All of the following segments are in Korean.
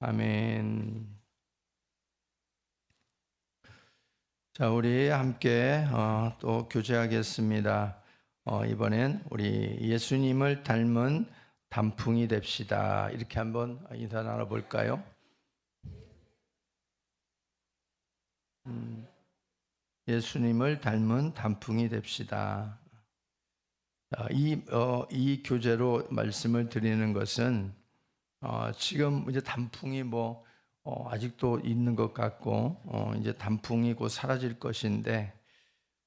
아멘. 자, 우리 함께 또 교제하겠습니다. 이번엔 우리 예수님을 닮은 단풍이 됩시다. 이렇게 한번 인사 나눠볼까요? 예수님을 닮은 단풍이 됩시다. 이 교제로 말씀을 드리는 것은 지금 이제 단풍이 아직도 있는 것 같고 이제 단풍이 곧 사라질 것인데,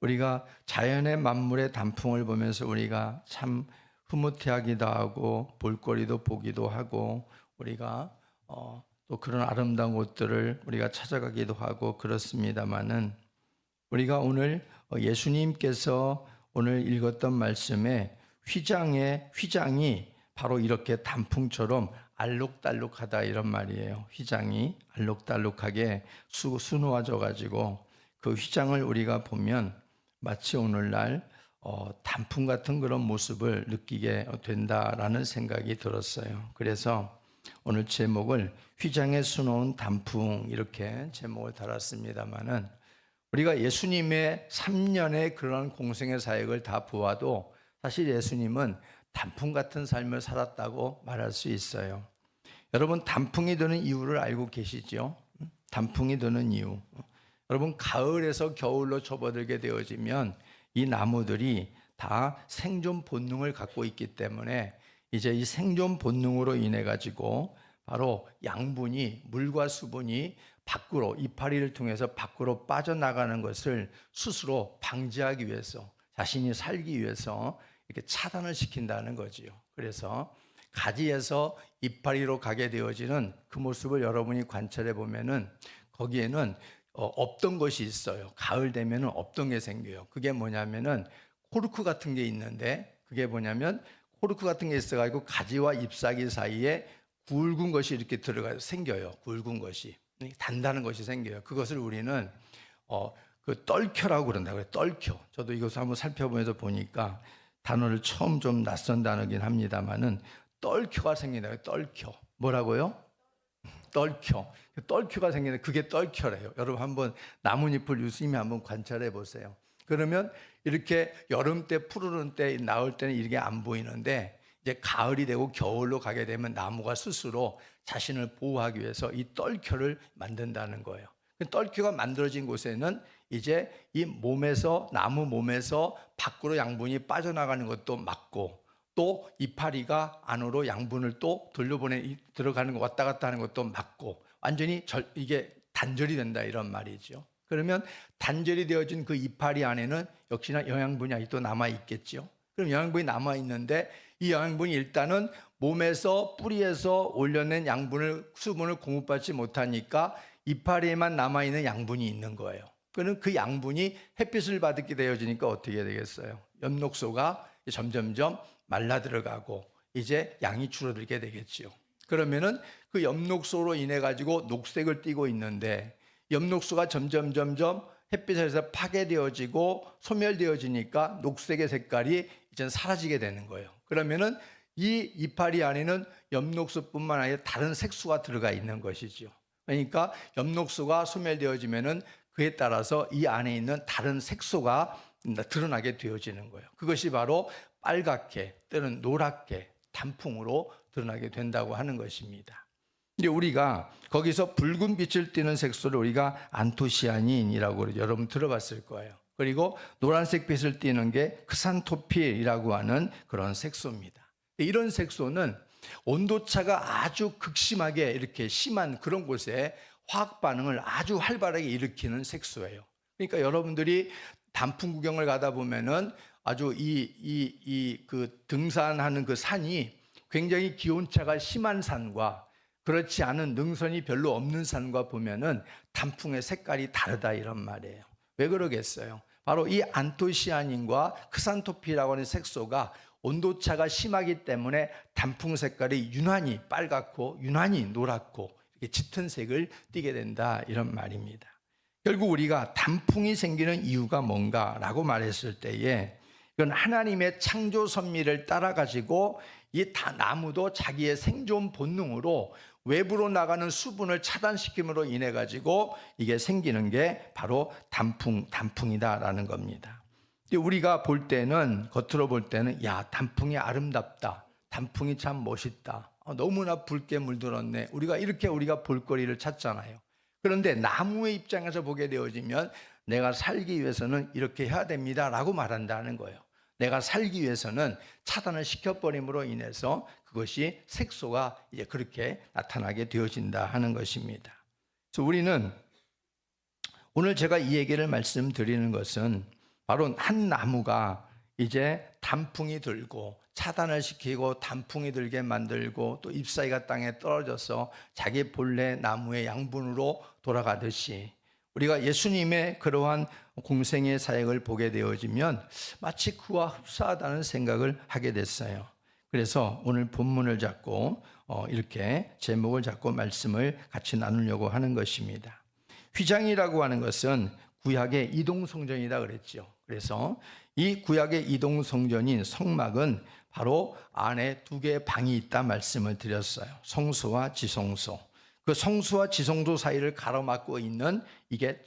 우리가 자연의 만물의 단풍을 보면서 우리가 참 흐뭇해하기도 하고 볼거리도 보기도 하고 우리가 또 그런 아름다운 곳들을 우리가 찾아가기도 하고 그렇습니다마는, 우리가 오늘 예수님께서 오늘 읽었던 말씀에 휘장이 바로 이렇게 단풍처럼 알록달록하다 이런 말이에요. 휘장이 알록달록하게 수놓아져 가지고 그 휘장을 우리가 보면 마치 오늘날 단풍 같은 그런 모습을 느끼게 된다라는 생각이 들었어요. 그래서 오늘 제목을 휘장에 수놓은 단풍 이렇게 제목을 달았습니다마는, 우리가 예수님의 3년의 그런 공생의 사역을 다 보아도 사실 예수님은 단풍 같은 삶을 살았다고 말할 수 있어요. 여러분, 단풍이 되는 이유를 알고 계시죠? 단풍이 되는 이유. 여러분, 가을에서 겨울로 접어들게 되어지면 이 나무들이 다 생존 본능을 갖고 있기 때문에 이제 이 생존 본능으로 인해 가지고 바로 양분이, 물과 수분이 밖으로, 이파리를 통해서 밖으로 빠져나가는 것을 스스로 방지하기 위해서, 자신이 살기 위해서 이렇게 차단을 시킨다는 거지요. 그래서 가지에서 이파리로 가게 되어지는 그 모습을 여러분이 관찰해 보면은 거기에는 없던 것이 있어요. 가을 되면은 없던 게 생겨요. 그게 뭐냐면은 코르크 같은 게 있는데, 그게 뭐냐면 코르크 같은 게 있어가지고 가지와 잎사귀 사이에 굵은 것이 이렇게 생겨요. 굵은 것이, 단단한 것이 생겨요. 그것을 우리는 그 떫혀라고 그런다고요. 떫혀. 저도 이것을 한번 살펴보면서 보니까 단어를 처음 좀 낯선 단어긴 합니다만은 떫혀가 생긴다고요. 떫혀. 뭐라고요? 떫혀. 떫혀가 생기는데 그게 떫혀래요. 여러분 한번 나뭇잎을 유심히 한번 관찰해 보세요. 그러면 이렇게 여름 때 푸르른 때 나올 때는 이게 안 보이는데, 이제 가을이 되고 겨울로 가게 되면 나무가 스스로 자신을 보호하기 위해서 이 떫혀를 만든다는 거예요. 떫혀가 만들어진 곳에는 이제 이 몸에서, 나무 몸에서 밖으로 양분이 빠져나가는 것도 막고, 또 이파리가 안으로 양분을 또 들어가는 거, 왔다 갔다 하는 것도 막고, 완전히 이게 단절이 된다 이런 말이죠. 그러면 단절이 되어진 그 이파리 안에는 역시나 영양분이 아직도 남아 있겠죠. 그럼 영양분이 남아 있는데, 이 영양분이 일단은 몸에서, 뿌리에서 올려낸 수분을 공급받지 못하니까 이파리에만 남아 있는 양분이 있는 거예요. 그러면 그 양분이 햇빛을 받게 되어지니까 어떻게 되겠어요? 엽록소가 점점점 말라 들어가고 이제 양이 줄어들게 되겠죠. 그러면은 그 엽록소로 인해 가지고 녹색을 띠고 있는데, 엽록소가 점점 햇빛에서 파괴되어지고 소멸되어지니까 녹색의 색깔이 이제 사라지게 되는 거예요. 그러면은 이 이파리 안에는 엽록소뿐만 아니라 다른 색소가 들어가 있는 것이죠. 그러니까 엽록소가 소멸되어지면은 그에 따라서 이 안에 있는 다른 색소가 드러나게 되어지는 거예요. 그것이 바로 빨갛게 또는 노랗게 단풍으로 드러나게 된다고 하는 것입니다. 근데 우리가 거기서 붉은 빛을 띠는 색소를 우리가 안토시아닌이라고 여러분 들어봤을 거예요. 그리고 노란색 빛을 띠는 게 크산토필이라고 하는 그런 색소입니다. 이런 색소는 온도차가 아주 극심하게 이렇게 심한 그런 곳에 화학 반응을 아주 활발하게 일으키는 색소예요. 그러니까 여러분들이 단풍 구경을 가다 보면은 아주 그 등산하는 그 산이 굉장히 기온차가 심한 산과 그렇지 않은 능선이 별로 없는 산과 보면은 단풍의 색깔이 다르다 이런 말이에요. 왜 그러겠어요? 바로 이 안토시아닌과 크산토피라고 하는 색소가 온도차가 심하기 때문에 단풍 색깔이 유난히 빨갛고 유난히 노랗고 이렇게 짙은 색을 띠게 된다 이런 말입니다. 결국 우리가 단풍이 생기는 이유가 뭔가라고 말했을 때에, 이건 하나님의 창조 섭리를 따라 가지고 이 나무도 자기의 생존 본능으로 외부로 나가는 수분을 차단시킴으로 인해 가지고 이게 생기는 게 바로 단풍이다라는 겁니다. 우리가 볼 때는, 겉으로 볼 때는 야, 단풍이 아름답다, 단풍이 참 멋있다, 너무나 붉게 물들었네, 우리가 볼거리를 찾잖아요. 그런데 나무의 입장에서 보게 되어지면 내가 살기 위해서는 이렇게 해야 됩니다 라고 말한다는 거예요. 내가 살기 위해서는 차단을 시켜버림으로 인해서 그것이 색소가 이제 그렇게 나타나게 되어진다 하는 것입니다. 그래서 우리는 오늘 제가 이 얘기를 말씀드리는 것은 바로 한 나무가 이제 단풍이 들고 차단을 시키고 단풍이 들게 만들고 또 잎사귀가 땅에 떨어져서 자기 본래 나무의 양분으로 돌아가듯이 우리가 예수님의 그러한 공생의 사역을 보게 되어지면 마치 그와 흡사하다는 생각을 하게 됐어요. 그래서 오늘 본문을 잡고 이렇게 제목을 잡고 말씀을 같이 나누려고 하는 것입니다. 휘장이라고 하는 것은 구약의 이동성전이다 그랬죠. 그래서 이 구약의 이동성전인 성막은 바로 안에 두 개의 방이 있다 말씀을 드렸어요. 성소와 지성소. 그 성소와 지성소 사이를 가로막고 있는 이게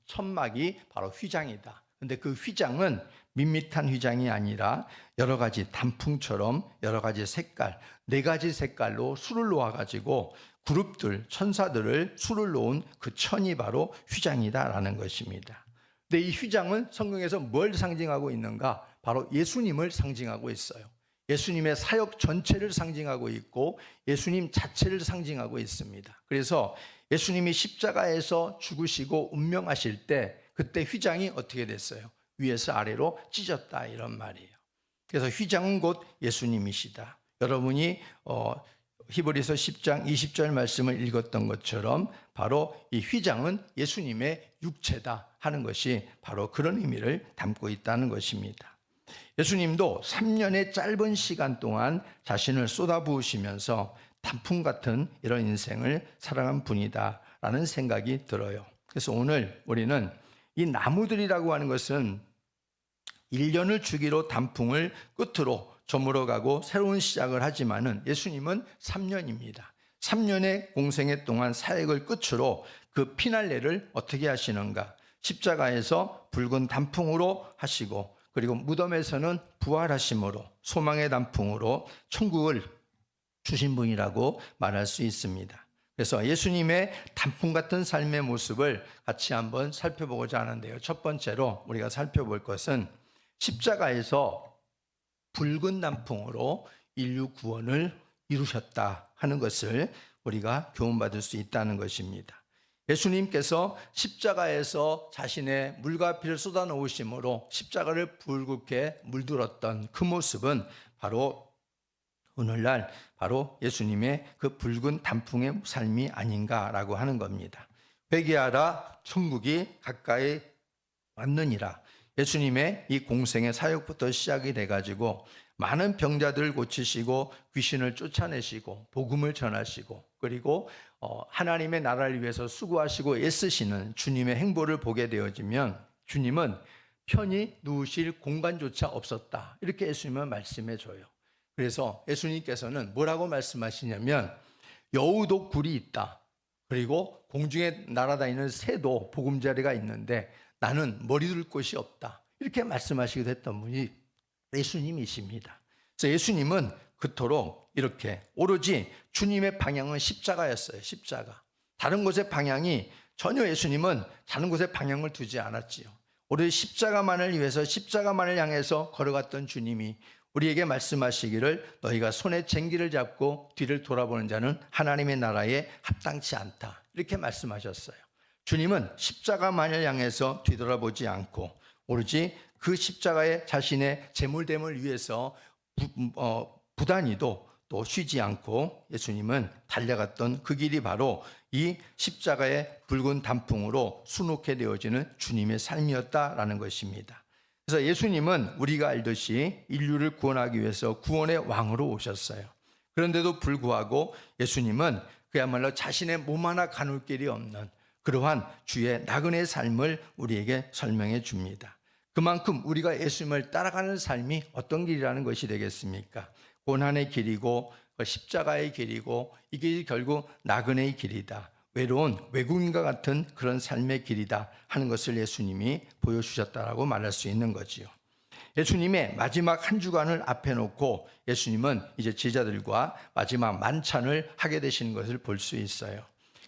천막이 바로 휘장이다. 근데 그 휘장은 밋밋한 휘장이 아니라 여러 가지 단풍처럼 여러 가지 색깔, 4가지 색깔로 술을 놓아가지고 그룹들, 천사들을 술을 놓은 그 천이 바로 휘장이다라는 것입니다. 근데 이 휘장은 성경에서 뭘 상징하고 있는가? 바로 예수님을 상징하고 있어요. 예수님의 사역 전체를 상징하고 있고 예수님 자체를 상징하고 있습니다. 그래서 예수님이 십자가에서 죽으시고 운명하실 때 그때 휘장이 어떻게 됐어요? 위에서 아래로 찢었다 이런 말이에요. 그래서 휘장은 곧 예수님이시다. 여러분이 히브리서 10장 20절 말씀을 읽었던 것처럼 바로 이 휘장은 예수님의 육체다 하는 것이 바로 그런 의미를 담고 있다는 것입니다. 예수님도 3년의 짧은 시간 동안 자신을 쏟아부으시면서 단풍 같은 이런 인생을 살아간 분이다라는 생각이 들어요. 그래서 오늘 우리는 이 나무들이라고 하는 것은 1년을 주기로 단풍을 끝으로 저물어가고 새로운 시작을 하지만은 예수님은 3년입니다. 3년의 공생애 동안 사역을 끝으로 그 피날레를 어떻게 하시는가? 십자가에서 붉은 단풍으로 하시고 그리고 무덤에서는 부활하심으로 소망의 단풍으로 천국을 주신 분이라고 말할 수 있습니다. 그래서 예수님의 단풍 같은 삶의 모습을 같이 한번 살펴보고자 하는데요. 첫 번째로 우리가 살펴볼 것은 십자가에서 붉은 단풍으로 인류 구원을 이루셨다 하는 것을 우리가 교훈받을 수 있다는 것입니다. 예수님께서 십자가에서 자신의 물과 피를 쏟아놓으심으로 십자가를 붉게 물들었던 그 모습은 바로 오늘날 바로 예수님의 그 붉은 단풍의 삶이 아닌가라고 하는 겁니다. 회개하라 천국이 가까이 왔느니라. 예수님의 이 공생의 사역부터 시작이 돼가지고 많은 병자들을 고치시고 귀신을 쫓아내시고 복음을 전하시고 그리고 하나님의 나라를 위해서 수고하시고 애쓰시는 주님의 행보를 보게 되어지면 주님은 편히 누우실 공간조차 없었다. 이렇게 예수님은 말씀해 줘요. 그래서 예수님께서는 뭐라고 말씀하시냐면 여우도 굴이 있다. 그리고 공중에 날아다니는 새도 보금자리가 있는데 나는 머리 둘 곳이 없다. 이렇게 말씀하시기도 했던 분이 예수님이십니다. 그래서 예수님은 그토록 이렇게 오로지 주님의 방향은 십자가였어요. 십자가. 다른 곳의 방향이 전혀 예수님은 다른 곳에 방향을 두지 않았지요. 오로지 십자가만을 위해서 십자가만을 향해서 걸어갔던 주님이 우리에게 말씀하시기를 너희가 손에 쟁기를 잡고 뒤를 돌아보는 자는 하나님의 나라에 합당치 않다. 이렇게 말씀하셨어요. 주님은 십자가만을 향해서 뒤돌아보지 않고 오로지 그 십자가에 자신의 재물됨을 위해서 부단히도 또 쉬지 않고 예수님은 달려갔던 그 길이 바로 이 십자가의 붉은 단풍으로 수놓게 되어지는 주님의 삶이었다라는 것입니다. 그래서 예수님은 우리가 알듯이 인류를 구원하기 위해서 구원의 왕으로 오셨어요. 그런데도 불구하고 예수님은 그야말로 자신의 몸 하나 가눌 길이 없는 그러한 주의 나그네 삶을 우리에게 설명해 줍니다. 그만큼 우리가 예수님을 따라가는 삶이 어떤 길이라는 것이 되겠습니까? 고난의 길이고 그 십자가의 길이고 이게 결국 나그네의 길이다. 외로운 외국인과 같은 그런 삶의 길이다 하는 것을 예수님이 보여주셨다라고 말할 수 있는 거지요. 예수님의 마지막 한 주간을 앞에 놓고 예수님은 이제 제자들과 마지막 만찬을 하게 되시는 것을 볼 수 있어요.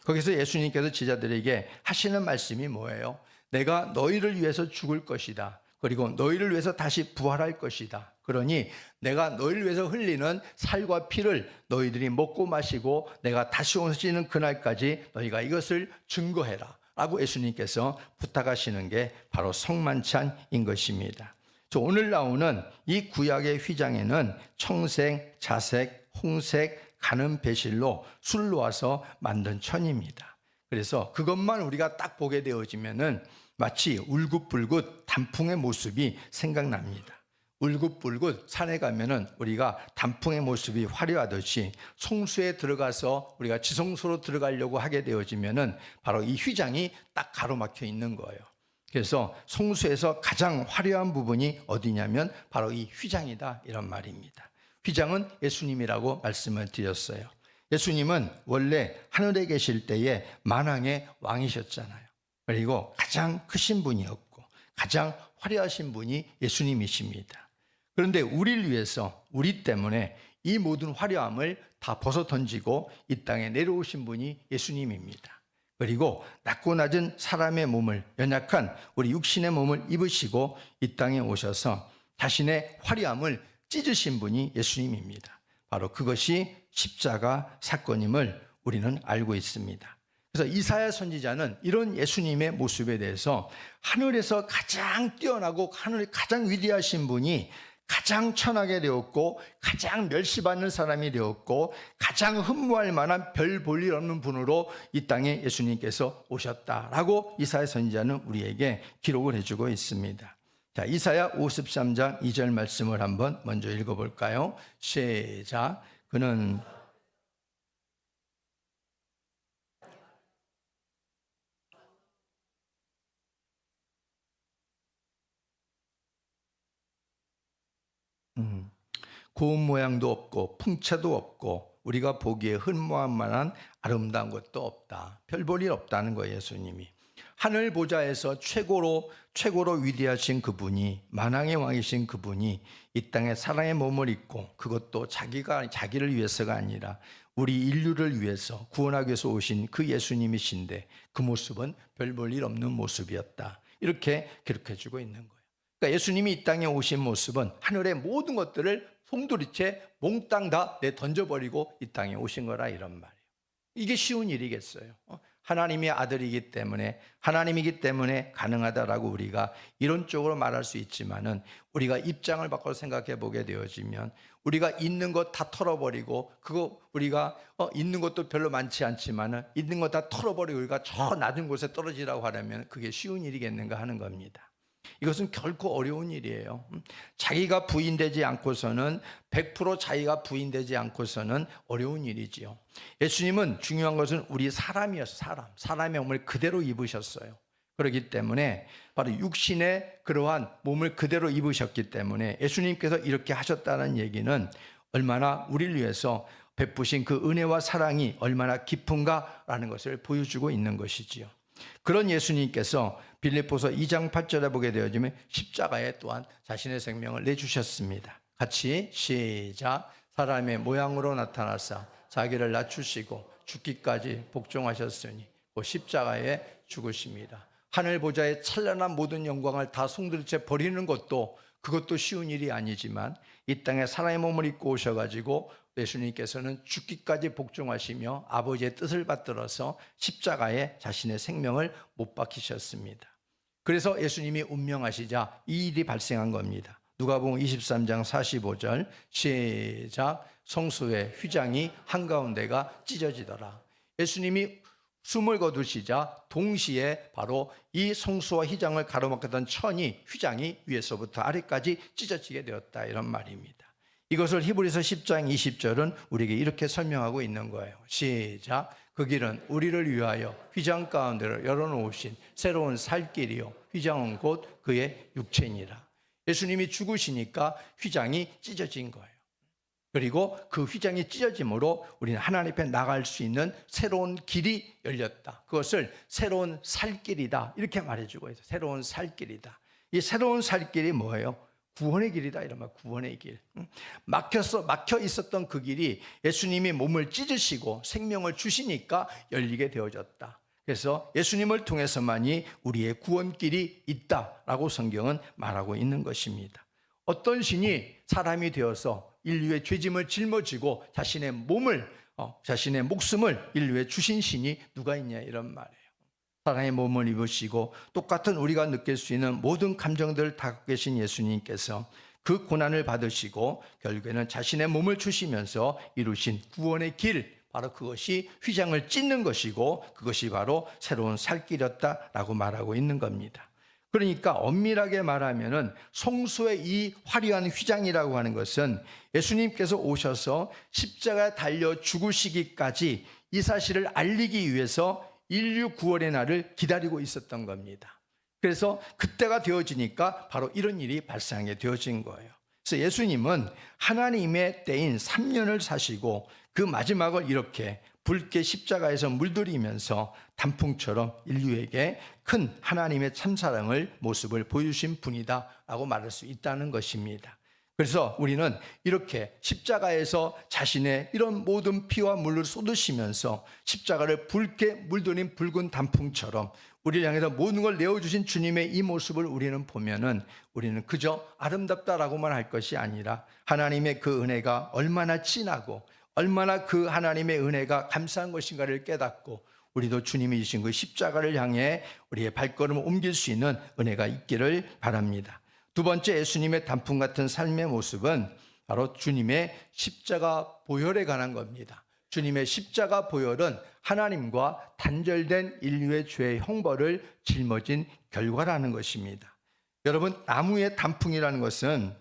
거기서 예수님께서 제자들에게 하시는 말씀이 뭐예요? 내가 너희를 위해서 죽을 것이다. 그리고 너희를 위해서 다시 부활할 것이다. 그러니 내가 너희를 위해서 흘리는 살과 피를 너희들이 먹고 마시고 내가 다시 오시는 그날까지 너희가 이것을 증거해라 라고 예수님께서 부탁하시는 게 바로 성만찬인 것입니다. 오늘 나오는 이 구약의 휘장에는 청색, 자색, 홍색, 가는 배실로 술 놓아서 만든 천입니다. 그래서 그것만 우리가 딱 보게 되어지면은 마치 울긋불긋 단풍의 모습이 생각납니다. 울긋불긋 산에 가면은 우리가 단풍의 모습이 화려하듯이 성수에 들어가서 우리가 지성소로 들어가려고 하게 되어지면은 바로 이 휘장이 딱 가로막혀 있는 거예요. 그래서 성수에서 가장 화려한 부분이 어디냐면 바로 이 휘장이다 이런 말입니다. 휘장은 예수님이라고 말씀을 드렸어요. 예수님은 원래 하늘에 계실 때에 만왕의 왕이셨잖아요. 그리고 가장 크신 분이었고 가장 화려하신 분이 예수님이십니다. 그런데 우리를 위해서 우리 때문에 이 모든 화려함을 다 벗어 던지고 이 땅에 내려오신 분이 예수님입니다. 그리고 낮고 낮은 사람의 몸을 연약한 우리 육신의 몸을 입으시고 이 땅에 오셔서 자신의 화려함을 찢으신 분이 예수님입니다. 바로 그것이 십자가 사건임을 우리는 알고 있습니다. 그래서 이사야 선지자는 이런 예수님의 모습에 대해서 하늘에서 가장 뛰어나고 하늘에 가장 위대하신 분이 가장 천하게 되었고 가장 멸시받는 사람이 되었고 가장 흠모할 만한 별 볼 일 없는 분으로 이 땅에 예수님께서 오셨다라고 이사야 선지자는 우리에게 기록을 해주고 있습니다. 자, 이사야 53장 2절 말씀을 한번 먼저 읽어볼까요? 시작. 그는 고운 모양도 없고 풍채도 없고 우리가 보기에 흠모할 만한 아름다운 것도 없다. 별 볼 일 없다는 거예요. 예수님이 하늘 보좌에서 최고로 위대하신 그분이 만왕의 왕이신 그분이 이 땅에 사랑의 몸을 입고 그것도 자기를 위해서가 아니라 우리 인류를 위해서 구원하기 위해서 오신 그 예수님이신데 그 모습은 별 볼 일 없는 모습이었다. 이렇게 기록해주고 있는 거예요. 그러니까 예수님이 이 땅에 오신 모습은 하늘의 모든 것들을 송두리째 몽땅 다 던져버리고 이 땅에 오신 거라 이런 말이에요. 이게 쉬운 일이겠어요? 하나님의 아들이기 때문에 하나님이기 때문에 가능하다라고 우리가 이론적으로 말할 수 있지만은 우리가 입장을 바꿔 생각해 보게 되어지면 우리가 있는 것 다 털어버리고 그거 우리가 있는 것도 별로 많지 않지만은 있는 것 다 털어버리고 우리가 저 낮은 곳에 떨어지라고 하려면 그게 쉬운 일이겠는가 하는 겁니다. 이것은 결코 어려운 일이에요. 자기가 부인되지 않고서는 100% 자기가 부인되지 않고서는 어려운 일이지요. 예수님은 중요한 것은 우리 사람이었어요. 사람의 몸을 그대로 입으셨어요. 그렇기 때문에 바로 육신의 그러한 몸을 그대로 입으셨기 때문에 예수님께서 이렇게 하셨다는 얘기는 얼마나 우리를 위해서 베푸신 그 은혜와 사랑이 얼마나 깊은가라는 것을 보여주고 있는 것이지요. 그런 예수님께서 빌립보서 2장 8절에 보게 되어지면 십자가에 또한 자신의 생명을 내주셨습니다. 같이 시작. 사람의 모양으로 나타나사 자기를 낮추시고 죽기까지 복종하셨으니 그 십자가에 죽으십니다. 하늘 보좌의 찬란한 모든 영광을 다 송두리째 버리는 것도 그것도 쉬운 일이 아니지만 이 땅에 사람의 몸을 입고 오셔가지고 예수님께서는 죽기까지 복종하시며 아버지의 뜻을 받들어서 십자가에 자신의 생명을 못 박히셨습니다. 그래서 예수님이 운명하시자 이 일이 발생한 겁니다. 누가복음 23장 45절 시작. 성소의 휘장이 한가운데가 찢어지더라. 예수님이 숨을 거두시자 동시에 바로 이 성소와 휘장을 가로막았던 휘장이 위에서부터 아래까지 찢어지게 되었다 이런 말입니다. 이것을 히브리서 10장 20절은 우리에게 이렇게 설명하고 있는 거예요. 시작. 그 길은 우리를 위하여 휘장 가운데로 열어놓으신 새로운 살 길이요 휘장은 곧 그의 육체니라. 예수님이 죽으시니까 휘장이 찢어진 거예요. 그리고 그 휘장이 찢어짐으로 우리는 하나님 앞에 나갈 수 있는 새로운 길이 열렸다. 그것을 새로운 살길이다 이렇게 말해주고 있어요. 새로운 살길이다. 이 새로운 살길이 뭐예요? 구원의 길이다 이런 말. 구원의 길. 막혀 있었던 그 길이 예수님이 몸을 찢으시고 생명을 주시니까 열리게 되어졌다. 그래서 예수님을 통해서만이 우리의 구원길이 있다라고 성경은 말하고 있는 것입니다. 어떤 신이 사람이 되어서 인류의 죄짐을 짊어지고 자신의 목숨을 인류에 주신 신이 누가 있냐 이런 말이에요. 사람의 몸을 입으시고 똑같은 우리가 느낄 수 있는 모든 감정들을 다 갖고 계신 예수님께서 그 고난을 받으시고 결국에는 자신의 몸을 주시면서 이루신 구원의 길, 바로 그것이 휘장을 찢는 것이고 그것이 바로 새로운 살길이었다라고 말하고 있는 겁니다. 그러니까 엄밀하게 말하면은 성소의 이 화려한 휘장이라고 하는 것은 예수님께서 오셔서 십자가에 달려 죽으시기까지 이 사실을 알리기 위해서 인류 구원의 날을 기다리고 있었던 겁니다. 그래서 그때가 되어지니까 바로 이런 일이 발생하게 되어진 거예요. 그래서 예수님은 하나님의 때인 3년을 사시고 그 마지막을 이렇게 붉게 십자가에서 물들이면서 단풍처럼 인류에게 큰 하나님의 참사랑을 모습을 보여주신 분이다라고 말할 수 있다는 것입니다. 그래서 우리는 이렇게 십자가에서 자신의 이런 모든 피와 물을 쏟으시면서 십자가를 붉게 물들인 붉은 단풍처럼 우리를 향해서 모든 걸 내어주신 주님의 이 모습을 우리는 보면은 우리는 그저 아름답다라고만 할 것이 아니라 하나님의 그 은혜가 얼마나 진하고 얼마나 그 하나님의 은혜가 감사한 것인가를 깨닫고 우리도 주님이 주신 그 십자가를 향해 우리의 발걸음을 옮길 수 있는 은혜가 있기를 바랍니다. 두 번째, 예수님의 단풍 같은 삶의 모습은 바로 주님의 십자가 보혈에 관한 겁니다. 주님의 십자가 보혈은 하나님과 단절된 인류의 죄의 형벌을 짊어진 결과라는 것입니다. 여러분, 나무의 단풍이라는 것은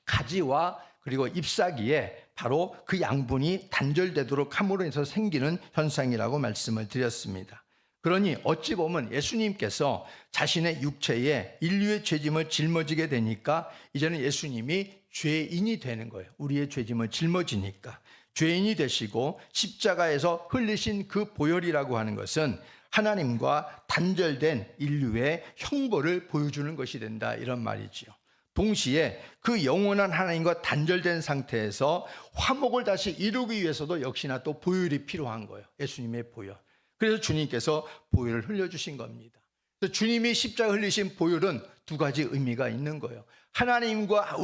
가지와 그리고 잎사귀에 바로 그 양분이 단절되도록 함으로 해서 생기는 현상이라고 말씀을 드렸습니다. 그러니 어찌 보면 예수님께서 자신의 육체에 인류의 죄짐을 짊어지게 되니까 이제는 예수님이 죄인이 되는 거예요. 우리의 죄짐을 짊어지니까 죄인이 되시고 십자가에서 흘리신 그 보혈이라고 하는 것은 하나님과 단절된 인류의 형벌을 보여주는 것이 된다 이런 말이지요. 동시에 그 영원한 하나님과 단절된 상태에서 화목을 다시 이루기 위해서도 역시나 또 보혈이 필요한 거예요. 예수님의 보혈. 그래서 주님께서 보혈을 흘려주신 겁니다. 그래서 주님이 십자가 흘리신 보혈은 두 가지 의미가 있는 거예요. 하나님과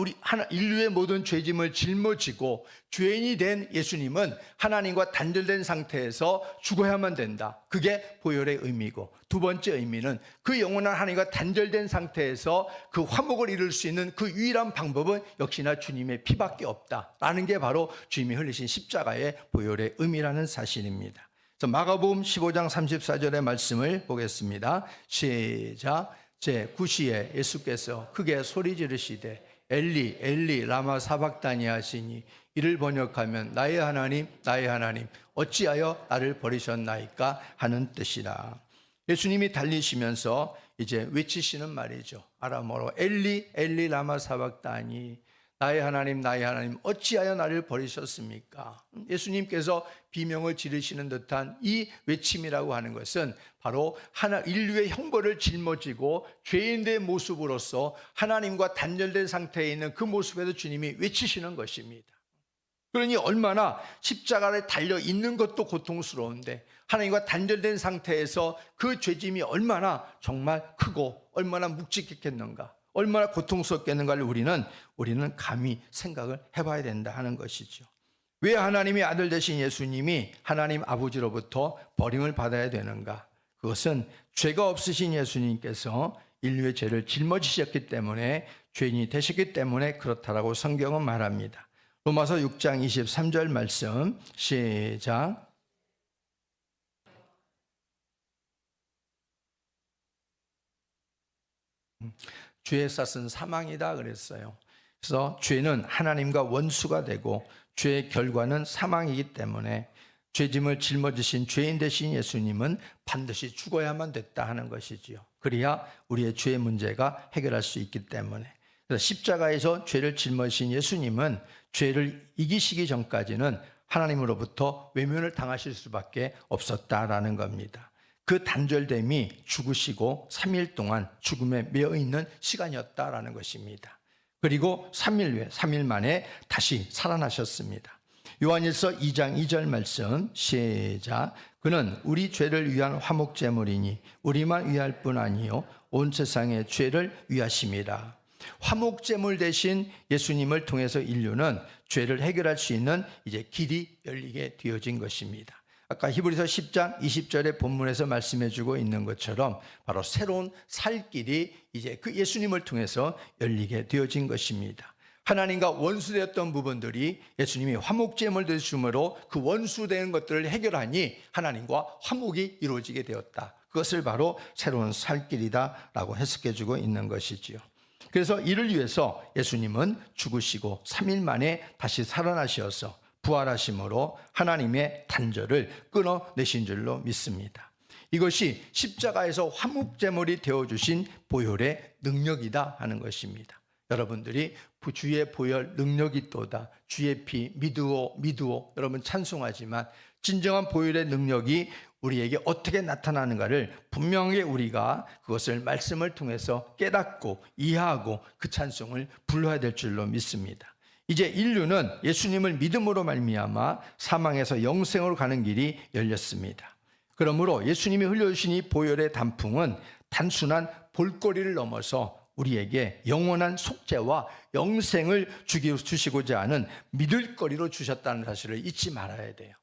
인류의 모든 죄짐을 짊어지고 죄인이 된 예수님은 하나님과 단절된 상태에서 죽어야만 된다. 그게 보혈의 의미고, 두 번째 의미는 그 영원한 하나님과 단절된 상태에서 그 화목을 이룰 수 있는 그 유일한 방법은 역시나 주님의 피밖에 없다라는 게 바로 주님이 흘리신 십자가의 보혈의 의미라는 사실입니다. 마가복음 15장 34절의 말씀을 보겠습니다. 시작. 제9시에 예수께서 크게 소리 지르시되 엘리 엘리 라마 사박다니 하시니 이를 번역하면 나의 하나님 나의 하나님 어찌하여 나를 버리셨나이까 하는 뜻이라. 예수님이 달리시면서 이제 외치시는 말이죠. 아람어로 엘리 엘리 라마 사박다니, 나의 하나님 나의 하나님 어찌하여 나를 버리셨습니까? 예수님께서 비명을 지르시는 듯한 이 외침이라고 하는 것은 바로 인류의 형벌을 짊어지고 죄인의 모습으로서 하나님과 단절된 상태에 있는 그 모습에서 주님이 외치시는 것입니다. 그러니 얼마나 십자가에 달려 있는 것도 고통스러운데 하나님과 단절된 상태에서 그 죄짐이 얼마나 정말 크고 얼마나 묵직했겠는가, 얼마나 고통스럽겠는가를 우리는 감히 생각을 해봐야 된다 하는 것이죠. 왜 하나님의 아들 되신 예수님이 하나님 아버지로부터 버림을 받아야 되는가? 그것은 죄가 없으신 예수님께서 인류의 죄를 짊어지셨기 때문에, 죄인이 되셨기 때문에 그렇다라고 성경은 말합니다. 로마서 6장 23절 말씀 시작. 죄의 싹은 사망이다 그랬어요. 그래서 죄는 하나님과 원수가 되고 죄의 결과는 사망이기 때문에 죄짐을 짊어지신 죄인 되신 예수님은 반드시 죽어야만 됐다 하는 것이지요. 그래야 우리의 죄의 문제가 해결할 수 있기 때문에. 그래서 십자가에서 죄를 짊어지신 예수님은 죄를 이기시기 전까지는 하나님으로부터 외면을 당하실 수밖에 없었다라는 겁니다. 그 단절됨이 죽으시고 3일 동안 죽음에 매여 있는 시간이었다라는 것입니다. 그리고 3일 후에 3일 만에 다시 살아나셨습니다. 요한일서 2장 2절 말씀 시작. 그는 우리 죄를 위한 화목제물이니 우리만 위할 뿐 아니요 온 세상의 죄를 위하심이라. 화목제물 대신 예수님을 통해서 인류는 죄를 해결할 수 있는 이제 길이 열리게 되어진 것입니다. 아까 히브리서 10장 20절의 본문에서 말씀해 주고 있는 것처럼 바로 새로운 살 길이 이제 그 예수님을 통해서 열리게 되어진 것입니다. 하나님과 원수되었던 부분들이 예수님이 화목제물 되심으로 그 원수되는 것들을 해결하니 하나님과 화목이 이루어지게 되었다. 그것을 바로 새로운 살 길이다라고 해석해 주고 있는 것이지요. 그래서 이를 위해서 예수님은 죽으시고 3일 만에 다시 살아나셔서 부활하심으로 하나님의 단절을 끊어내신 줄로 믿습니다. 이것이 십자가에서 화목제물이 되어주신 보혈의 능력이다 하는 것입니다. 여러분들이 주의 보혈 능력이 있도다, 주의 피 믿으오 여러분 찬송하지만 진정한 보혈의 능력이 우리에게 어떻게 나타나는가를 분명하게 우리가 그것을 말씀을 통해서 깨닫고 이해하고 그 찬송을 불러야 될 줄로 믿습니다. 이제 인류는 예수님을 믿음으로 말미암아 사망에서 영생으로 가는 길이 열렸습니다. 그러므로 예수님이 흘려주신 이 보혈의 단풍은 단순한 볼거리를 넘어서 우리에게 영원한 속죄와 영생을 주시고자 하는 믿을거리로 주셨다는 사실을 잊지 말아야 돼요.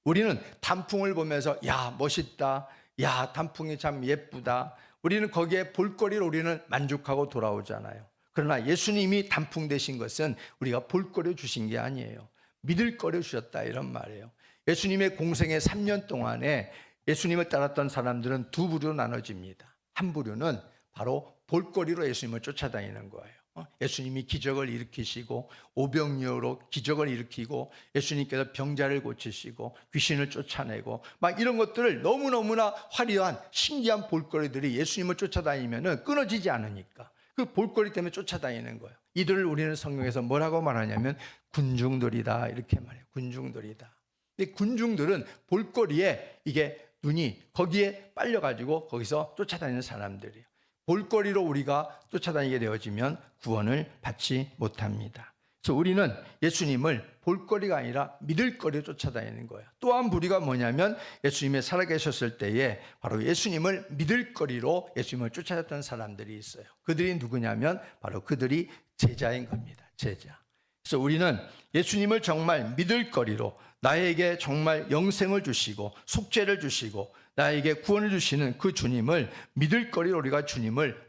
우리는 단풍을 보면서 야 멋있다, 야 단풍이 참 예쁘다, 우리는 거기에 볼거리로 우리는 만족하고 돌아오잖아요. 그러나 예수님이 단풍 되신 것은 우리가 볼거리 주신 게 아니에요. 믿을거리 주셨다 이런 말이에요. 예수님의 공생의 3년 동안에 예수님을 따랐던 사람들은 두 부류로 나눠집니다. 한 부류는 바로 볼거리로 예수님을 쫓아다니는 거예요. 예수님이 기적을 일으키시고 오병이어로 기적을 일으키고 예수님께서 병자를 고치시고 귀신을 쫓아내고 막 이런 것들을 너무너무나 화려한 신기한 볼거리들이 예수님을 쫓아다니면 끊어지지 않으니까 그 볼거리 때문에 쫓아다니는 거예요. 이들을 우리는 성경에서 뭐라고 말하냐면 군중들이다 이렇게 말해요. 군중들이다. 근데 군중들은 볼거리에 이게 눈이 거기에 빨려가지고 거기서 쫓아다니는 사람들이에요. 볼거리로 우리가 쫓아다니게 되어지면 구원을 받지 못합니다. 그래서 우리는 예수님을 볼거리가 아니라 믿을거리로 쫓아다니는 거예요. 또 한 부류가 뭐냐면 예수님이 살아계셨을 때에 바로 예수님을 믿을거리로 예수님을 쫓아다녔던 사람들이 있어요. 그들이 누구냐면 바로 그들이 제자인 겁니다. 제자. 그래서 우리는 예수님을 정말 믿을거리로 나에게 정말 영생을 주시고 속죄를 주시고 나에게 구원을 주시는 그 주님을 믿을거리로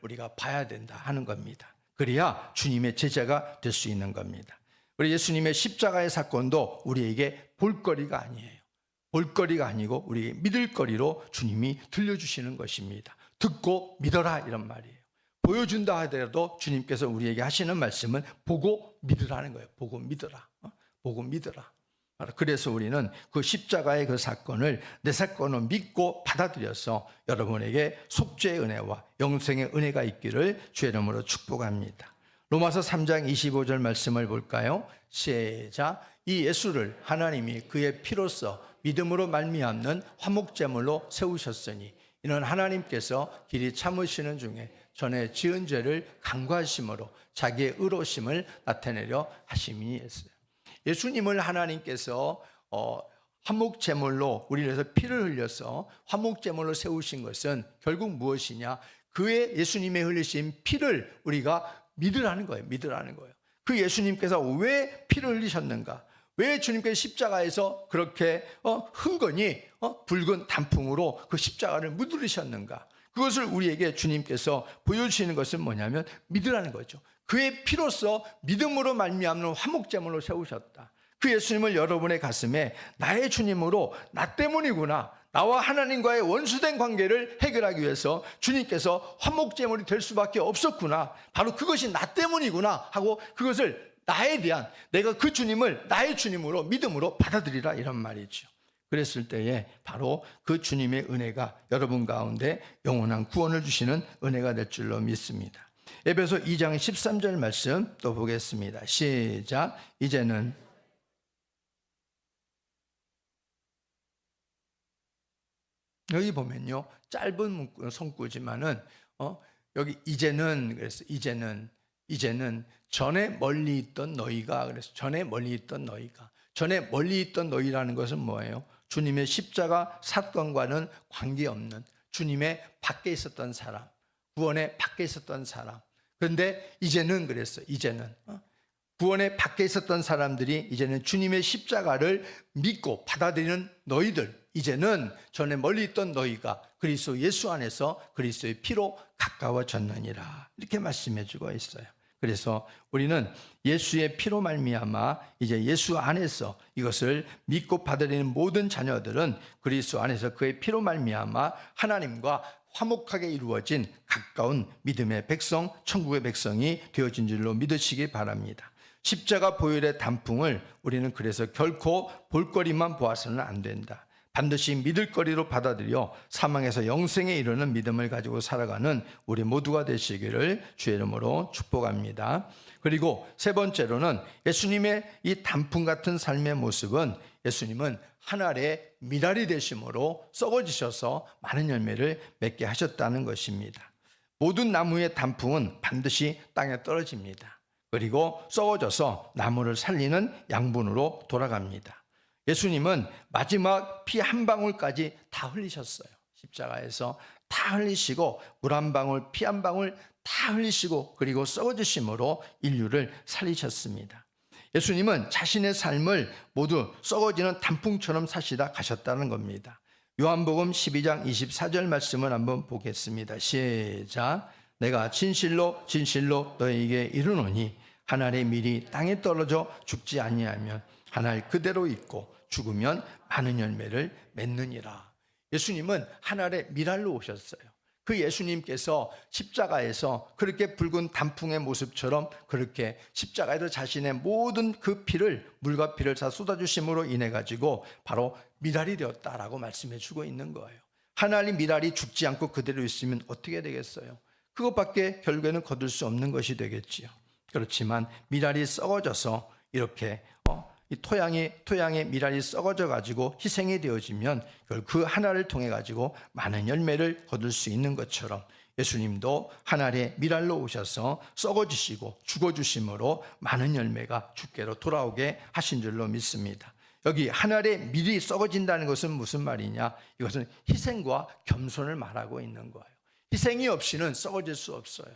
우리가 봐야 된다 하는 겁니다. 그래야 주님의 제자가 될 수 있는 겁니다. 우리 예수님의 십자가의 사건도 우리에게 볼거리가 아니에요. 볼거리가 아니고 우리에게 믿을거리로 주님이 들려주시는 것입니다. 듣고 믿어라 이런 말이에요. 보여준다 하더라도 주님께서 우리에게 하시는 말씀은 보고 믿으라는 거예요. 보고 믿어라. 보고 믿어라. 그래서 우리는 그 십자가의 그 사건을 내 사건을 믿고 받아들여서 여러분에게 속죄의 은혜와 영생의 은혜가 있기를 주의 이름으로 축복합니다. 로마서 3장 25절 말씀을 볼까요? 시작. 이 예수를 하나님이 그의 피로써 믿음으로 말미암는 화목제물로 세우셨으니 이는 하나님께서 길이 참으시는 중에 전에 지은 죄를 간구하심으로 자기의 의로우심을 나타내려 하심이 했어요. 예수님을 하나님께서 화목제물로 우리를 위해서 피를 흘려서 화목제물로 세우신 것은 결국 무엇이냐? 그의 예수님의 흘리신 피를 우리가 믿으라는 거예요. 믿으라는 거예요. 그 예수님께서 왜 피를 흘리셨는가? 왜 주님께서 십자가에서 그렇게 흥건히 붉은 단풍으로 그 십자가를 무드리셨는가? 그것을 우리에게 주님께서 보여주시는 것은 뭐냐면 믿으라는 거죠. 그의 피로써 믿음으로 말미암는 화목제물로 세우셨다. 그 예수님을 여러분의 가슴에 나의 주님으로 나 때문이구나, 나와 하나님과의 원수된 관계를 해결하기 위해서 주님께서 화목제물이 될 수밖에 없었구나, 바로 그것이 나 때문이구나 하고 그것을 나에 대한, 내가 그 주님을 나의 주님으로 믿음으로 받아들이라 이런 말이죠. 그랬을 때에 바로 그 주님의 은혜가 여러분 가운데 영원한 구원을 주시는 은혜가 될 줄로 믿습니다. 에베소 2장 13절 말씀 또 보겠습니다. 시작. 이제는 여기 보면요, 짧은 손구지만은 여기 이제는, 그래서 이제는 전에 멀리 있던 너희가, 그래서 전에 멀리 있던 너희라는 것은 뭐예요? 주님의 십자가 사건과는 관계없는 주님의 밖에 있었던 사람, 구원의 밖에 있었던 사람. 그런데 이제는, 그랬어요. 이제는 구원의 밖에 있었던 사람들이 이제는 주님의 십자가를 믿고 받아들이는 너희들, 이제는 전에 멀리 있던 너희가 그리스도 예수 안에서 그리스도의 피로 가까워졌느니라, 이렇게 말씀해 주고 있어요. 그래서 우리는 예수의 피로 말미암아 이제 예수 안에서 이것을 믿고 받아들이는 모든 자녀들은 그리스도 안에서 그의 피로 말미암아 하나님과 화목하게 이루어진 가까운 믿음의 백성, 천국의 백성이 되어진 줄로 믿으시기 바랍니다. 십자가 보혈의 단풍을 우리는 그래서 결코 볼거리만 보아서는 안 된다. 반드시 믿을 거리로 받아들여 사망에서 영생에 이르는 믿음을 가지고 살아가는 우리 모두가 되시기를 주의 이름으로 축복합니다. 그리고 세 번째로는 예수님의 이 단풍 같은 삶의 모습은, 예수님은 하늘의 미랄이 되심으로 썩어지셔서 많은 열매를 맺게 하셨다는 것입니다. 모든 나무의 단풍은 반드시 땅에 떨어집니다. 그리고 썩어져서 나무를 살리는 양분으로 돌아갑니다. 예수님은 마지막 피 한 방울까지 다 흘리셨어요. 십자가에서 다 흘리시고 물 한 방울, 피 한 방울 다 흘리시고 그리고 썩어지심으로 인류를 살리셨습니다. 예수님은 자신의 삶을 모두 썩어지는 단풍처럼 사시다 가셨다는 겁니다. 요한복음 12장 24절 말씀을 한번 보겠습니다. 시작. 내가 진실로 진실로 너희에게 이르노니 한 알의 밀이 땅에 떨어져 죽지 아니하면 한 알 그대로 있고 죽으면 많은 열매를 맺느니라. 예수님은 한 알의 밀알로 오셨어요. 그 예수님께서 십자가에서 그렇게 붉은 단풍의 모습처럼 그렇게 십자가에서 자신의 모든 그 피를, 물과 피를 다 쏟아주심으로 인해 가지고 바로 밀알이 되었다라고 말씀해 주고 있는 거예요. 한 알의 밀알이 죽지 않고 그대로 있으면 어떻게 되겠어요? 그것밖에 결국에는 거둘 수 없는 것이 되겠지요. 그렇지만 밀알이 썩어져서 이렇게 이 토양의 밀알이 썩어져 가지고 희생이 되어지면 그 하나를 통해 가지고 많은 열매를 거둘 수 있는 것처럼 예수님도 하늘의 밀알로 오셔서 썩어지시고 죽어주심으로 많은 열매가 주께로 돌아오게 하신 줄로 믿습니다. 여기 하늘의 밀이 썩어진다는 것은 무슨 말이냐? 이것은 희생과 겸손을 말하고 있는 거예요. 희생이 없이는 썩어질 수 없어요.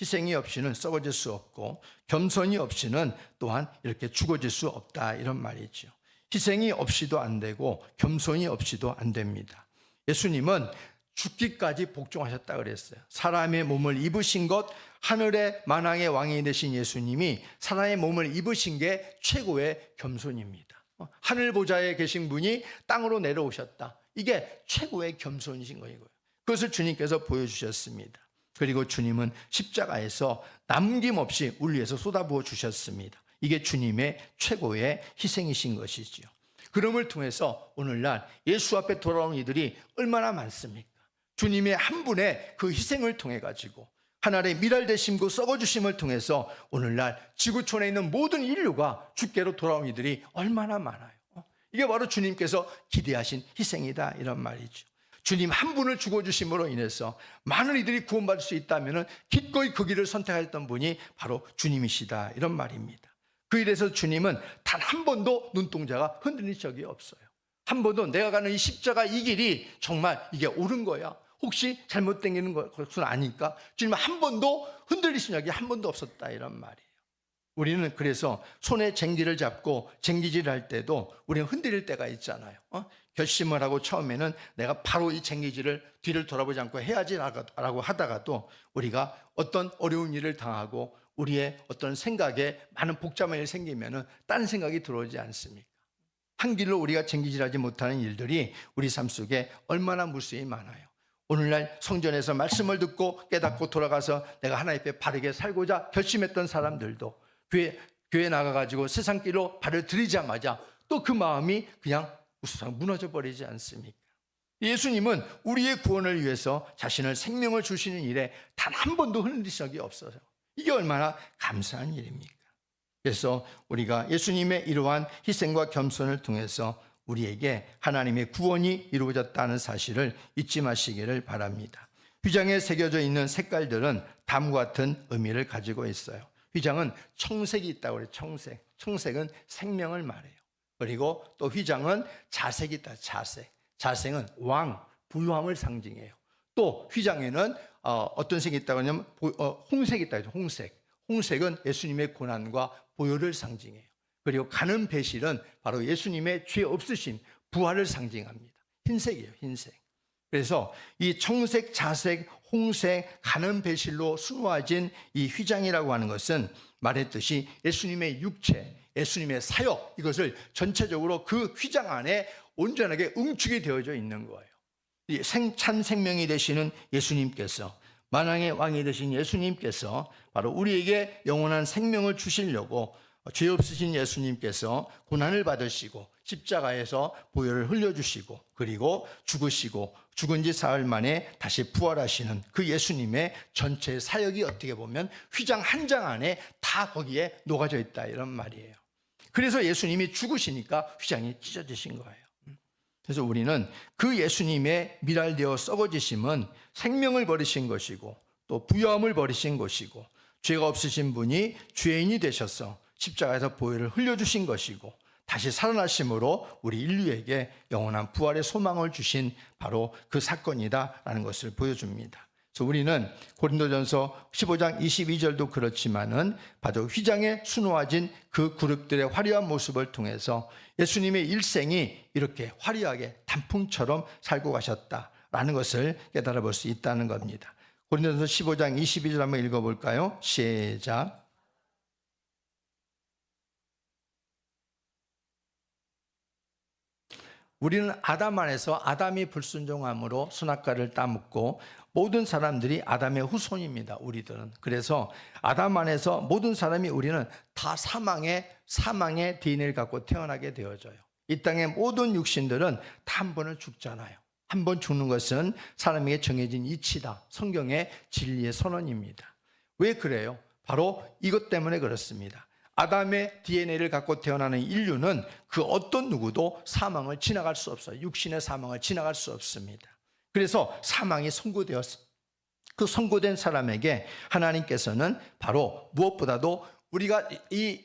희생이 없이는 썩어질 수 없고 겸손이 없이는 또한 이렇게 죽어질 수 없다, 이런 말이죠. 희생이 없이도 안 되고 겸손이 없이도 안 됩니다. 예수님은 죽기까지 복종하셨다 그랬어요. 사람의 몸을 입으신 것, 하늘의 만왕의 왕이 되신 예수님이 사람의 몸을 입으신 게 최고의 겸손입니다. 하늘 보좌에 계신 분이 땅으로 내려오셨다. 이게 최고의 겸손이신 거예요. 그것을 주님께서 보여주셨습니다. 그리고 주님은 십자가에서 남김없이 우리 위해서 쏟아부어 주셨습니다. 이게 주님의 최고의 희생이신 것이지요. 그럼을 통해서 오늘날 예수 앞에 돌아온 이들이 얼마나 많습니까? 주님의 한 분의 그 희생을 통해 가지고 하늘의 밀알되심고 썩어주심을 통해서 오늘날 지구촌에 있는 모든 인류가 주께로 돌아온 이들이 얼마나 많아요. 이게 바로 주님께서 기대하신 희생이다, 이런 말이죠. 주님 한 분을 죽어주심으로 인해서 많은 이들이 구원받을 수 있다면 기꺼이 그 길을 선택하셨던 분이 바로 주님이시다, 이런 말입니다. 그 일에서 주님은 단 한 번도 눈동자가 흔들린 적이 없어요. 한 번도 내가 가는 이 십자가 이 길이 정말 이게 옳은 거야, 혹시 잘못된 것은 아닐까, 주님은 한 번도 흔들리신 적이 한 번도 없었다, 이런 말이에요. 우리는 그래서 손에 쟁기를 잡고 쟁기질을 할 때도 우리는 흔들릴 때가 있잖아요. 결심을 하고 처음에는 내가 바로 이 쟁기질을 뒤를 돌아보지 않고 해야지라고 하다가도 우리가 어떤 어려운 일을 당하고 우리의 어떤 생각에 많은 복잡한 일이 생기면 딴 생각이 들어오지 않습니까? 한 길로 우리가 쟁기질하지 못하는 일들이 우리 삶 속에 얼마나 무수히 많아요. 오늘날 성전에서 말씀을 듣고 깨닫고 돌아가서 내가 하나님 앞에 바르게 살고자 결심했던 사람들도 교회 나가가지고 세상 길로 발을 들이자마자 또 그 마음이 그냥 무너져 버리지 않습니까? 예수님은 우리의 구원을 위해서 자신의 생명을 주시는 일에 단 한 번도 흔들리신 적이 없어요. 이게 얼마나 감사한 일입니까? 그래서 우리가 예수님의 이러한 희생과 겸손을 통해서 우리에게 하나님의 구원이 이루어졌다는 사실을 잊지 마시기를 바랍니다. 휘장에 새겨져 있는 색깔들은 다음과 같은 의미를 가지고 있어요. 휘장은 청색이 있다고 그래요. 청색. 청색은 생명을 말해요. 그리고 또 휘장은 자색이 있다. 자색. 자색은 왕, 부유함을 상징해요. 또 휘장에는 어떤 색이 있다고 하냐면 홍색이 있다고 해요. 홍색. 홍색은 예수님의 고난과 보혈을 상징해요. 그리고 가는 배실은 바로 예수님의 죄 없으신 부활을 상징합니다. 흰색이에요. 흰색. 그래서 이 청색, 자색, 홍색, 가는 배실로 수놓아진 이 휘장이라고 하는 것은 말했듯이 예수님의 육체, 예수님의 사역, 이것을 전체적으로 그 휘장 안에 온전하게 응축이 되어져 있는 거예요. 참 생명이 되시는 예수님께서, 만왕의 왕이 되신 예수님께서 바로 우리에게 영원한 생명을 주시려고 죄 없으신 예수님께서 고난을 받으시고 십자가에서 보혈을 흘려주시고 그리고 죽으시고 죽은 지 사흘 만에 다시 부활하시는 그 예수님의 전체 사역이 어떻게 보면 휘장 한 장 안에 다 거기에 녹아져 있다, 이런 말이에요. 그래서 예수님이 죽으시니까 휘장이 찢어지신 거예요. 그래서 우리는 그 예수님의 미랄되어 썩어지심은 생명을 버리신 것이고 또 부여함을 버리신 것이고 죄가 없으신 분이 죄인이 되셔서 십자가에서 보혈을 흘려주신 것이고 다시 살아나심으로 우리 인류에게 영원한 부활의 소망을 주신 바로 그 사건이다라는 것을 보여줍니다. 그래서 우리는 고린도전서 15장 22절도 그렇지만은 바로 휘장에 수놓아진 그 그룹들의 화려한 모습을 통해서 예수님의 일생이 이렇게 화려하게 단풍처럼 살고 가셨다라는 것을 깨달아 볼 수 있다는 겁니다. 고린도전서 15장 22절 한번 읽어볼까요? 시작. 우리는 아담 안에서 아담이 불순종함으로 선악과를 따먹고 모든 사람들이 아담의 후손입니다. 우리들은. 그래서 아담 안에서 모든 사람이 우리는 다 사망의 DNA를 갖고 태어나게 되어져요. 이 땅의 모든 육신들은 다 한 번은 죽잖아요. 한 번 죽는 것은 사람에게 정해진 이치다. 성경의 진리의 선언입니다. 왜 그래요? 바로 이것 때문에 그렇습니다. 아담의 DNA를 갖고 태어나는 인류는 그 어떤 누구도 사망을 지나갈 수 없어요. 육신의 사망을 지나갈 수 없습니다. 그래서 사망이 선고되었어. 그 선고된 사람에게 하나님께서는 바로 무엇보다도 우리가 이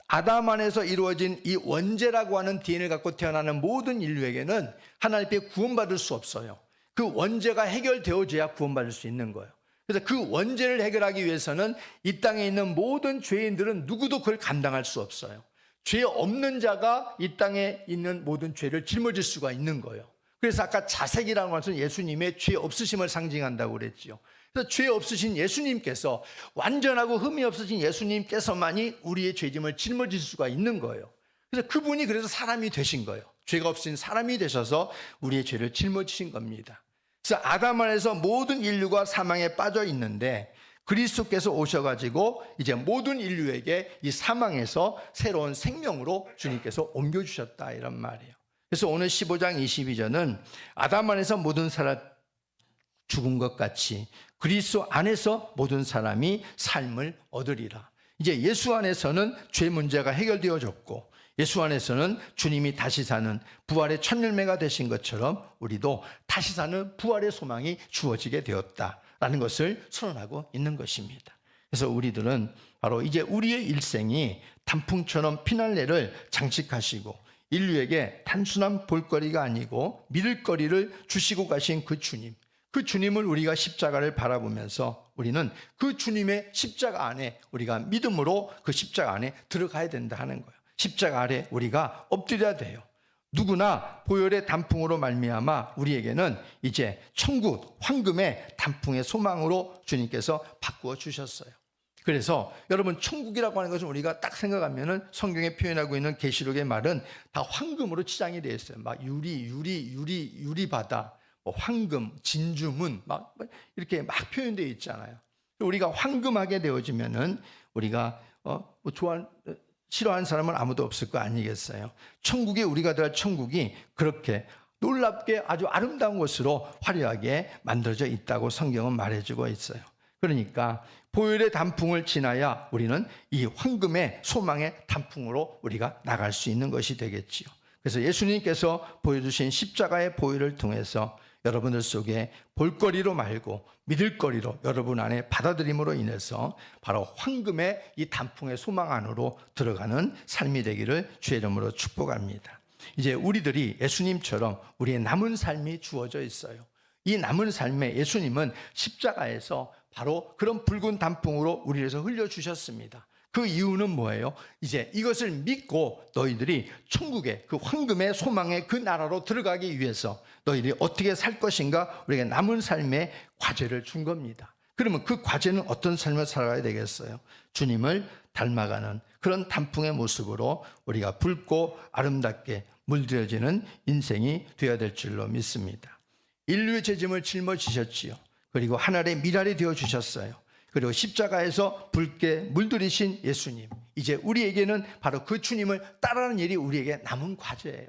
아담 안에서 이루어진 이 원죄라고 하는 DNA를 갖고 태어나는 모든 인류에게는 하나님께 구원받을 수 없어요. 그 원죄가 해결되어져야 구원받을 수 있는 거예요. 그래서 그 원죄를 해결하기 위해서는 이 땅에 있는 모든 죄인들은 누구도 그걸 감당할 수 없어요. 죄 없는 자가 이 땅에 있는 모든 죄를 짊어질 수가 있는 거예요. 그래서 아까 자색이라는 것은 예수님의 죄 없으심을 상징한다고 그랬죠. 그래서 죄 없으신 예수님께서, 완전하고 흠이 없으신 예수님께서만이 우리의 죄짐을 짊어질 수가 있는 거예요. 그래서 그분이 그래서 사람이 되신 거예요. 죄가 없으신 사람이 되셔서 우리의 죄를 짊어지신 겁니다. 그래서 아담 안에서 모든 인류가 사망에 빠져 있는데 그리스도께서 오셔가지고 이제 모든 인류에게 이 사망에서 새로운 생명으로 주님께서 옮겨주셨다, 이런 말이에요. 그래서 오늘 15장 22절은 아담 안에서 모든 사람 죽은 것 같이 그리스도 안에서 모든 사람이 삶을 얻으리라. 이제 예수 안에서는 죄 문제가 해결되어졌고 예수 안에서는 주님이 다시 사는 부활의 첫 열매가 되신 것처럼 우리도 다시 사는 부활의 소망이 주어지게 되었다라는 것을 선언하고 있는 것입니다. 그래서 우리들은 바로 이제 우리의 일생이 단풍처럼 피날레를 장식하시고 인류에게 단순한 볼거리가 아니고 믿을 거리를 주시고 가신 그 주님, 그 주님을 우리가 십자가를 바라보면서 우리는 그 주님의 십자가 안에 우리가 믿음으로 그 십자가 안에 들어가야 된다 하는 거예요. 십자가 아래 우리가 엎드려야 돼요. 누구나 보혈의 단풍으로 말미암아 우리에게는 이제 천국 황금의 단풍의 소망으로 주님께서 바꾸어 주셨어요. 그래서 여러분, 천국이라고 하는 것은 우리가 딱 생각하면은 성경에 표현하고 있는 계시록의 말은 다 황금으로 치장이 되어 있어요. 막 유리바다, 뭐 황금, 진주문, 막 이렇게 막 표현되어 있잖아요. 우리가 황금하게 되어지면은 우리가 싫어하는 사람은 아무도 없을 거 아니겠어요? 천국이, 우리가 들어갈 천국이 그렇게 놀랍게 아주 아름다운 곳으로 화려하게 만들어져 있다고 성경은 말해주고 있어요. 그러니까 보혈의 단풍을 지나야 우리는 이 황금의 소망의 단풍으로 우리가 나갈 수 있는 것이 되겠지요. 그래서 예수님께서 보여주신 십자가의 보혈을 통해서 여러분들 속에 볼거리로 말고 믿을거리로 여러분 안에 받아들임으로 인해서 바로 황금의 이 단풍의 소망 안으로 들어가는 삶이 되기를 주의 이름으로 축복합니다. 이제 우리들이 예수님처럼 우리의 남은 삶이 주어져 있어요. 이 남은 삶에 예수님은 십자가에서 바로 그런 붉은 단풍으로 우리를 위해서 흘려주셨습니다. 그 이유는 뭐예요? 이제 이것을 믿고 너희들이 천국의 그 황금의 소망의 그 나라로 들어가기 위해서 너희들이 어떻게 살 것인가 우리에게 남은 삶의 과제를 준 겁니다. 그러면 그 과제는 어떤 삶을 살아가야 되겠어요? 주님을 닮아가는 그런 단풍의 모습으로 우리가 붉고 아름답게 물들여지는 인생이 되어야 될 줄로 믿습니다. 인류의 죄짐을 짊어지셨지요. 그리고 하늘의 미랄이 되어주셨어요. 그리고 십자가에서 붉게 물들이신 예수님, 이제 우리에게는 바로 그 주님을 따르는 일이 우리에게 남은 과제예요.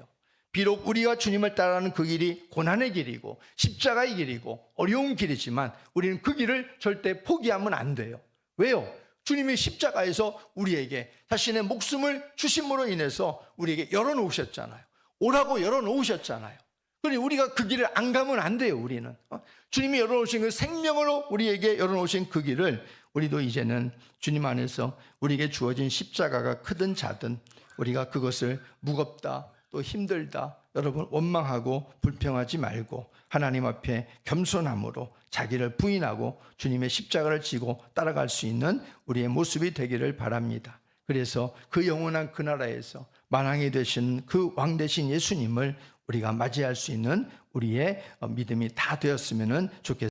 비록 우리가 주님을 따르는 그 길이 고난의 길이고 십자가의 길이고 어려운 길이지만 우리는 그 길을 절대 포기하면 안 돼요. 왜요? 주님이 십자가에서 우리에게 자신의 목숨을 주심으로 인해서 우리에게 열어놓으셨잖아요. 오라고 열어놓으셨잖아요. 그러니 우리가 그 길을 안 가면 안 돼요. 우리는 주님이 열어놓으신 그 생명으로 우리에게 열어놓으신 그 길을 우리도 이제는 주님 안에서 우리에게 주어진 십자가가 크든 작든 우리가 그것을 무겁다 또 힘들다 여러분 원망하고 불평하지 말고 하나님 앞에 겸손함으로 자기를 부인하고 주님의 십자가를 지고 따라갈 수 있는 우리의 모습이 되기를 바랍니다. 그래서 그 영원한 그 나라에서 만왕이 되신 그 왕 되신 예수님을 우리가 맞이할 수 있는 우리의 믿음이 다 되었으면 좋겠습니다.